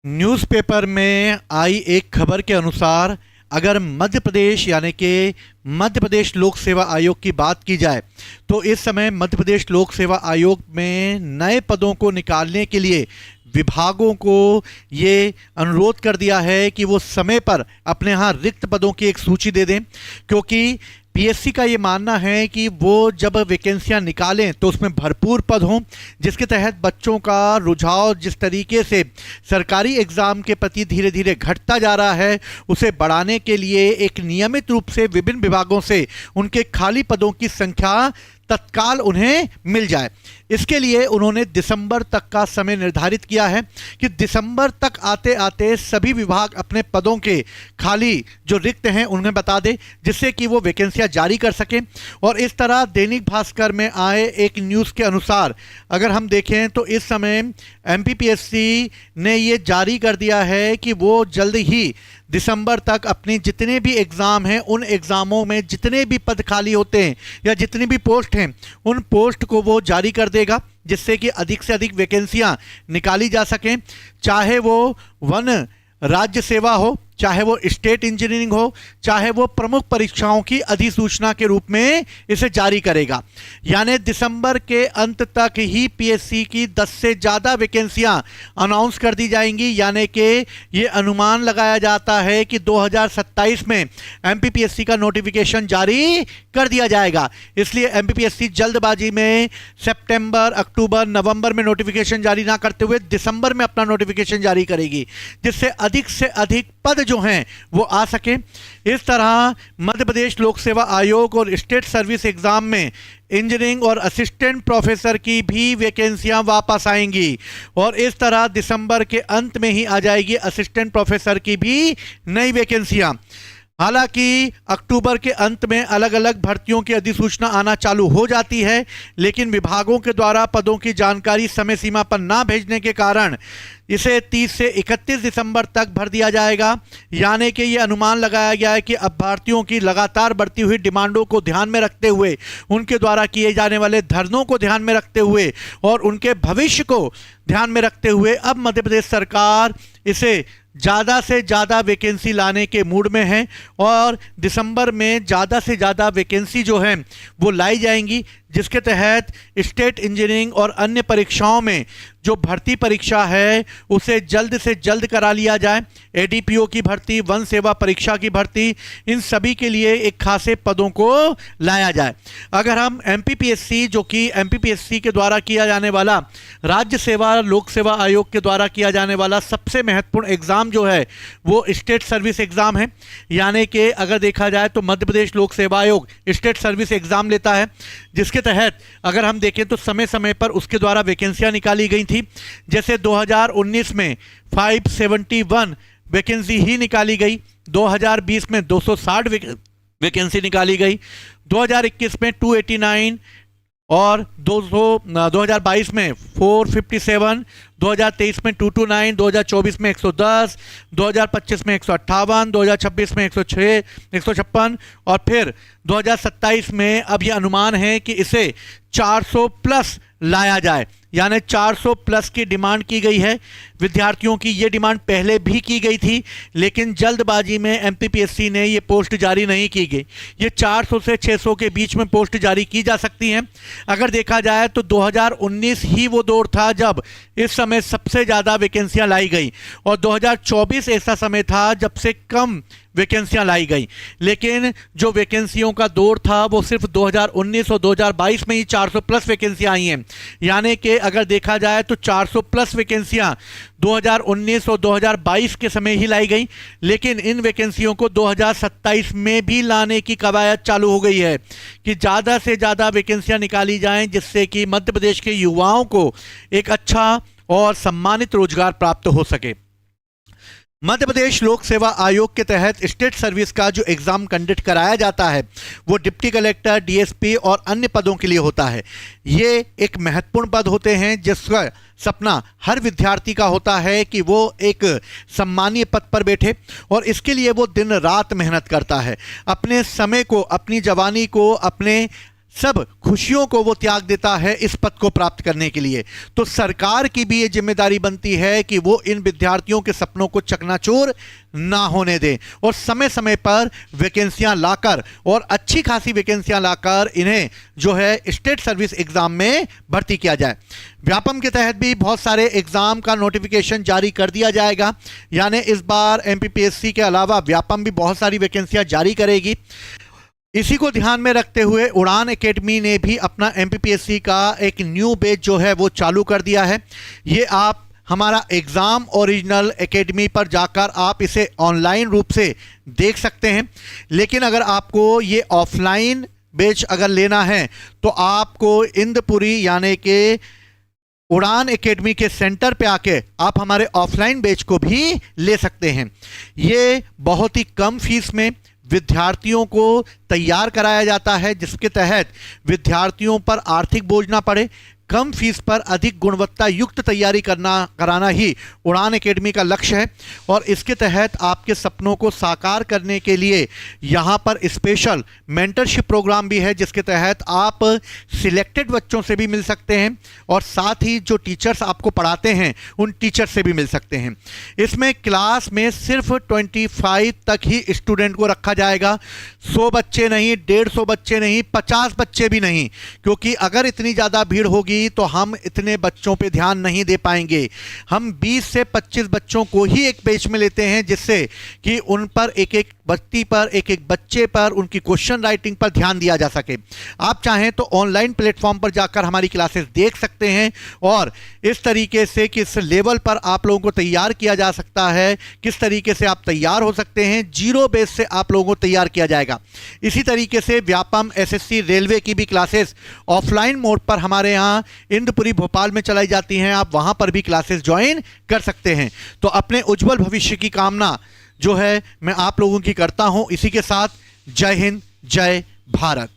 Newspaper में आई एक खबर के अनुसार अगर मध्य प्रदेश यानी कि मध्य प्रदेश लोक सेवा आयोग की बात की जाए तो इस समय मध्य प्रदेश लोक सेवा आयोग में नए पदों को निकालने के लिए विभागों को ये अनुरोध कर दिया है कि वो समय पर अपने यहाँ रिक्त पदों की एक सूची दे दें, क्योंकि पीएससी का ये मानना है कि वो जब वैकेंसियां निकालें तो उसमें भरपूर पद हों, जिसके तहत बच्चों का रुझाव जिस तरीके से सरकारी एग्ज़ाम के प्रति धीरे धीरे घटता जा रहा है उसे बढ़ाने के लिए एक नियमित रूप से विभिन्न विभागों से उनके खाली पदों की संख्या तत्काल उन्हें मिल जाए। इसके लिए उन्होंने दिसंबर तक का समय निर्धारित किया है कि दिसंबर तक आते आते सभी विभाग अपने पदों के खाली जो रिक्त हैं उन्हें बता दें, जिससे कि वो वैकेंसियां जारी कर सकें। और इस तरह दैनिक भास्कर में आए एक न्यूज़ के अनुसार अगर हम देखें तो इस समय एमपीपीएससी ने ये जारी कर दिया है कि वो जल्द ही दिसंबर तक अपनी जितने भी एग्ज़ाम हैं उन एग्ज़ामों में जितने भी पद खाली होते हैं या जितनी भी पोस्ट हैं उन पोस्ट को वो जारी कर देगा, जिससे कि अधिक से अधिक वैकेंसियां निकाली जा सकें। चाहे वो वन राज्य सेवा हो, चाहे वो स्टेट इंजीनियरिंग हो, चाहे वो प्रमुख परीक्षाओं की अधिसूचना के रूप में इसे जारी करेगा। यानी दिसंबर के अंत तक ही पीएससी की 10 से ज़्यादा वैकेंसियां अनाउंस कर दी जाएंगी। यानी कि ये अनुमान लगाया जाता है कि 2027 में एमपीपीएससी का नोटिफिकेशन जारी कर दिया जाएगा। इसलिए एमपीपीएससी जल्दबाजी में सितंबर, अक्टूबर, नवंबर में नोटिफिकेशन जारी ना करते हुए दिसंबर में अपना नोटिफिकेशन जारी करेगी, जिससे अधिक से अधिक पद जो हैं वो आ सके। इस तरह मध्य प्रदेश लोक सेवा आयोग और स्टेट सर्विस एग्जाम में इंजीनियरिंग और असिस्टेंट प्रोफेसर की भी वैकेंसियां वापस आएंगी और इस तरह दिसंबर के अंत में ही आ जाएगी असिस्टेंट प्रोफेसर की भी नई वैकेंसियां। हालांकि अक्टूबर के अंत में अलग अलग भर्तियों की अधिसूचना आना चालू हो जाती है, लेकिन विभागों के द्वारा पदों की जानकारी समय सीमा पर ना भेजने के कारण इसे 30 से 31 दिसंबर तक भर दिया जाएगा। यानी कि ये अनुमान लगाया गया है कि अभ्यर्थियों की लगातार बढ़ती हुई डिमांडों को ध्यान में रखते हुए, उनके द्वारा किए जाने वाले धरनों को ध्यान में रखते हुए और उनके भविष्य को ध्यान में रखते हुए अब मध्य प्रदेश सरकार इसे ज़्यादा से ज़्यादा वैकेंसी लाने के मूड में है और दिसंबर में ज़्यादा से ज़्यादा वैकेंसी जो है वो लाई जाएंगी, जिसके तहत स्टेट इंजीनियरिंग और अन्य परीक्षाओं में जो भर्ती परीक्षा है उसे जल्द से जल्द करा लिया जाए। एडीपीओ की भर्ती, वन सेवा परीक्षा की भर्ती, इन सभी के लिए एक खासे पदों को लाया जाए। अगर हम एमपीपीएससी जो कि एमपीपीएससी के द्वारा किया जाने वाला राज्य सेवा लोक सेवा आयोग के द्वारा किया जाने वाला सबसे महत्वपूर्ण एग्ज़ाम जो है वो स्टेट सर्विस एग्ज़ाम है। यानी कि अगर देखा जाए तो मध्य प्रदेश लोक सेवा आयोग स्टेट सर्विस एग्ज़ाम लेता है, जिसके तहत अगर हम देखें तो समय समय पर उसके द्वारा वैकेंसियां निकाली गई थी। जैसे 2019 में 571 वैकेंसी ही निकाली गई, 2020 में 260 वैकेंसी निकाली गई, 2021 में 289 और 2022 में 457, 2023 में 229, 2024 में 110, 2025 में 158, 2026 में 106, 156 और फिर 2027 में अब यह अनुमान है कि इसे 400 प्लस लाया जाए। यानी 400 प्लस की डिमांड की गई है। विद्यार्थियों की ये डिमांड पहले भी की गई थी, लेकिन जल्दबाजी में एमपीपीएससी ने ये पोस्ट जारी नहीं की गई। ये 400 से 600 के बीच में पोस्ट जारी की जा सकती हैं। अगर देखा जाए तो 2019 ही वो दौर था जब इस समय सबसे ज़्यादा वैकेंसियां लाई गई और 2024 ऐसा समय था जब से कम वैकेंसियां लाई गई। लेकिन जो वैकेंसियों का दौर था वो सिर्फ 2019 और 2022 में ही 400 प्लस वैकेंसियां आई हैं। यानी कि अगर देखा जाए तो 400 प्लस वैकेंसियां 2019 और 2022 के समय ही लाई गई, लेकिन इन वैकेंसियों को 2027 में भी लाने की कवायद चालू हो गई है कि ज़्यादा से ज़्यादा वैकेंसियां निकाली जाएं, जिससे कि मध्य प्रदेश के युवाओं को एक अच्छा और सम्मानित रोजगार प्राप्त हो सके। मध्य प्रदेश लोक सेवा आयोग के तहत स्टेट सर्विस का जो एग्ज़ाम कंडक्ट कराया जाता है वो डिप्टी कलेक्टर, डीएसपी और अन्य पदों के लिए होता है। ये एक महत्वपूर्ण पद होते हैं जिसका सपना हर विद्यार्थी का होता है कि वो एक सम्मानीय पद पर बैठे और इसके लिए वो दिन रात मेहनत करता है। अपने समय को, अपनी जवानी को, अपने सब खुशियों को वो त्याग देता है इस पद को प्राप्त करने के लिए। तो सरकार की भी ये जिम्मेदारी बनती है कि वो इन विद्यार्थियों के सपनों को चकनाचूर ना होने दें और समय समय पर वैकेंसियां लाकर, और अच्छी खासी वैकेंसियां लाकर इन्हें जो है स्टेट सर्विस एग्जाम में भर्ती किया जाए। व्यापम के तहत भी बहुत सारे एग्जाम का नोटिफिकेशन जारी कर दिया जाएगा, यानी इस बार एमपीपीएससी के अलावा व्यापम भी बहुत सारी वैकेंसियां जारी करेगी। इसी को ध्यान में रखते हुए उड़ान एकेडमी ने भी अपना एमपीपीएससी का एक न्यू बैच जो है वो चालू कर दिया है। ये आप हमारा एग्ज़ाम ओरिजिनल एकेडमी पर जाकर आप इसे ऑनलाइन रूप से देख सकते हैं, लेकिन अगर आपको ये ऑफलाइन बैच अगर लेना है तो आपको इंदपुरी यानी कि उड़ान एकेडमी के सेंटर पे आके आप हमारे ऑफलाइन बैच को भी ले सकते हैं। ये बहुत ही कम फीस में विद्यार्थियों को तैयार कराया जाता है, जिसके तहत विद्यार्थियों पर आर्थिक बोझ ना पड़े, कम फीस पर अधिक गुणवत्ता युक्त तैयारी कराना ही उड़ान एकेडमी का लक्ष्य है। और इसके तहत आपके सपनों को साकार करने के लिए यहाँ पर स्पेशल मेंटरशिप प्रोग्राम भी है, जिसके तहत आप सिलेक्टेड बच्चों से भी मिल सकते हैं और साथ ही जो टीचर्स आपको पढ़ाते हैं उन टीचर से भी मिल सकते हैं। इसमें क्लास में सिर्फ 25 तक ही स्टूडेंट को रखा जाएगा, 100 बच्चे नहीं, 150 बच्चे नहीं, 50 बच्चे भी नहीं, क्योंकि अगर इतनी ज़्यादा भीड़ होगी तो हम इतने बच्चों पे ध्यान नहीं दे पाएंगे। हम 20 से 25 बच्चों को ही एक बैच में लेते हैं, जिससे कि उन पर एक एक व्यक्ति पर, एक एक बच्चे पर, उनकी क्वेश्चन राइटिंग पर ध्यान दिया जा सके। आप चाहें तो ऑनलाइन प्लेटफॉर्म पर जाकर हमारी क्लासेस देख सकते हैं और इस तरीके से किस लेवल पर आप लोगों को तैयार किया जा सकता है, किस तरीके से आप तैयार हो सकते हैं, जीरो बेस से आप लोगों को तैयार किया जाएगा। इसी तरीके से व्यापम, एसएससी, रेलवे की भी क्लासेस ऑफलाइन मोड पर हमारे यहाँ इंदपुरी भोपाल में चलाई जाती हैं। आप वहां पर भी क्लासेस ज्वाइन कर सकते हैं। तो अपने उज्जवल भविष्य की कामना जो है मैं आप लोगों की करता हूं। इसी के साथ जय हिंद, जय भारत।